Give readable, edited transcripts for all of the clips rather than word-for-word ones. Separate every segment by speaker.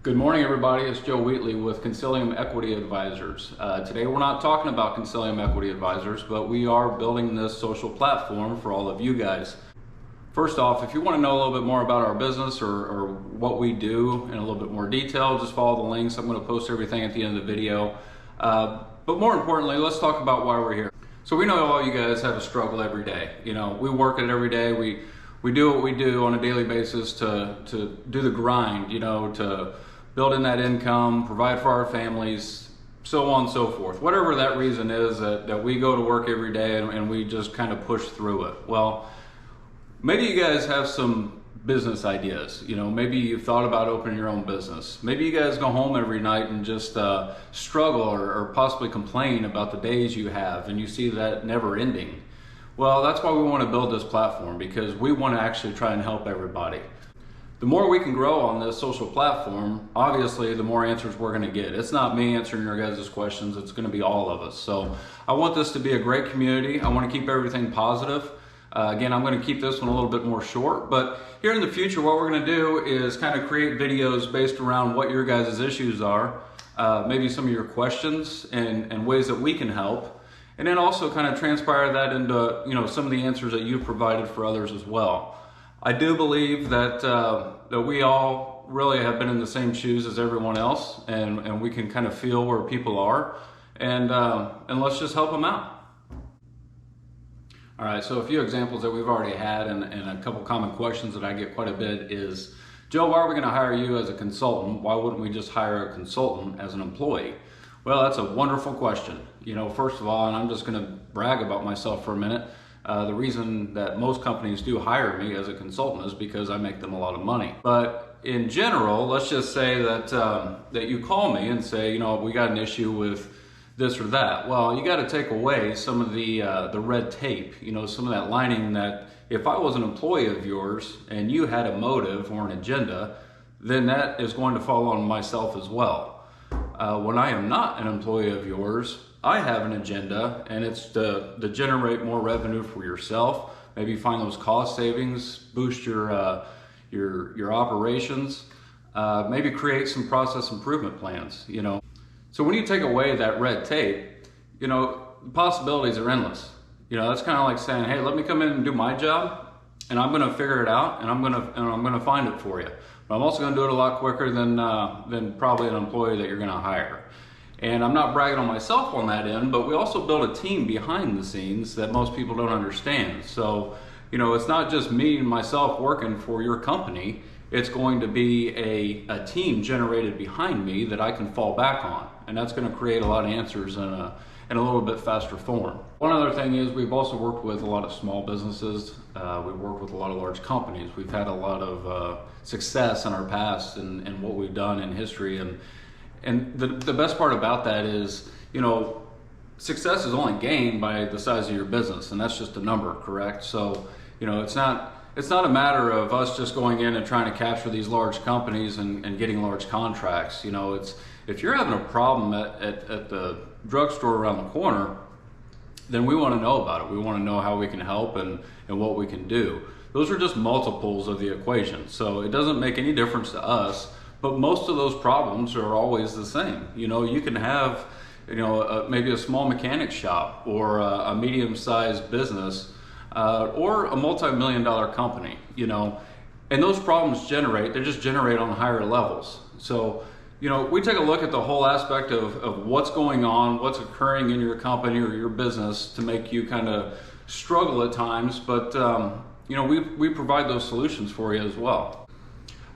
Speaker 1: Good morning, everybody. It's Joe Wheatley with Consilium Equity Advisors. Today we're not talking about Consilium Equity Advisors, but we are building this social platform for all of you guys. First off, if you want to know a little bit more about our business or what we do in a little bit more detail, just follow the links. I'm going to post everything at the end of the video. But more importantly, let's talk about why we're here. So we know all you guys have a struggle every day. You know, we work at it every day. We do what we do on a daily basis to do the grind, you know, to build in that income, provide for our families, so on and so forth. Whatever that reason is that we go to work every day and we just kind of push through it. Well, maybe you guys have some business ideas. You know, maybe you've thought about opening your own business. Maybe you guys go home every night and just struggle or possibly complain about the days you have and you see that never ending. Well, that's why we want to build this platform, because we want to actually try and help everybody. The more we can grow on this social platform, obviously the more answers we're going to get. It's not me answering your guys' questions, it's going to be all of us. So I want this to be a great community. I want to keep everything positive. Again, I'm going to keep this one a little bit more short, but here in the future what we're going to do is kind of create videos based around what your guys' issues are, maybe some of your questions and ways that we can help, and then also kind of transpire that into, you know, some of the answers that you've provided for others as well. I do believe that that we all really have been in the same shoes as everyone else, and we can kind of feel where people are, and let's just help them out. All right, so a few examples that we've already had and a couple common questions that I get quite a bit is, Joe, why are we going to hire you as a consultant? Why wouldn't we just hire a consultant as an employee? Well, that's a wonderful question. You know, first of all, and I'm just going to brag about myself for a minute, the reason that most companies do hire me as a consultant is because I make them a lot of money. But in general, let's just say that that you call me and say, you know, we got an issue with this or that. Well, you got to take away some of the red tape, you know, some of that lining that if I was an employee of yours and you had a motive or an agenda, then that is going to fall on myself as well. When I am not an employee of yours, I have an agenda, and it's to generate more revenue for yourself, maybe find those cost savings, boost your operations, maybe create some process improvement plans, you know. So when you take away that red tape, you know, the possibilities are endless. You know, that's kind of like saying, hey, let me come in and do my job, and I'm going to figure it out, and I'm going to find it for you. But I'm also going to do it a lot quicker than probably an employee that you're going to hire. And I'm not bragging on myself on that end, but we also build a team behind the scenes that most people don't understand. So, you know, it's not just me and myself working for your company. It's going to be a team generated behind me that I can fall back on. And that's going to create a lot of answers in a little bit faster form. One other thing is we've also worked with a lot of small businesses. We've worked with a lot of large companies. We've had a lot of success in our past and what we've done in history. And the best part about that is, you know, success is only gained by the size of your business, and that's just a number, correct? So, you know, it's not a matter of us just going in and trying to capture these large companies and getting large contracts. You know, it's if you're having a problem at the drugstore around the corner, then we want to know about it. We want to know how we can help and what we can do. Those are just multiples of the equation. So it doesn't make any difference to us. But most of those problems are always the same. You know, you can have, you know, maybe a small mechanic shop or a medium-sized business or a multi-million-dollar company, you know, and those problems they just generate on higher levels. So, you know, we take a look at the whole aspect of what's going on, what's occurring in your company or your business to make you kind of struggle at times, but, you know, we provide those solutions for you as well.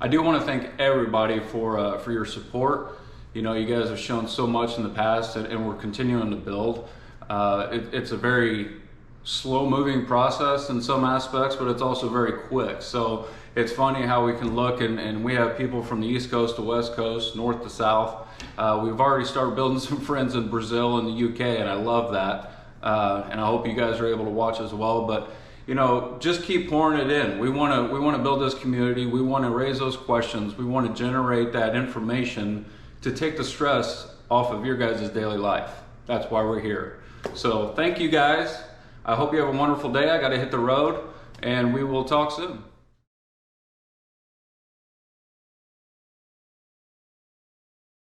Speaker 1: I do want to thank everybody for your support. You know, you guys have shown so much in the past, and we're continuing to build. It's a very slow-moving process in some aspects, but it's also very quick. So it's funny how we can look, and we have people from the East Coast to West Coast, North to South. We've already started building some friends in Brazil and the UK, and I love that. And I hope you guys are able to watch as well. But you know, just keep pouring it in. We want to build this community. We want to raise those questions. We want to generate that information to take the stress off of your guys' daily life. That's why we're here. So thank you guys. I hope you have a wonderful day. I got to hit the road, and we will talk soon.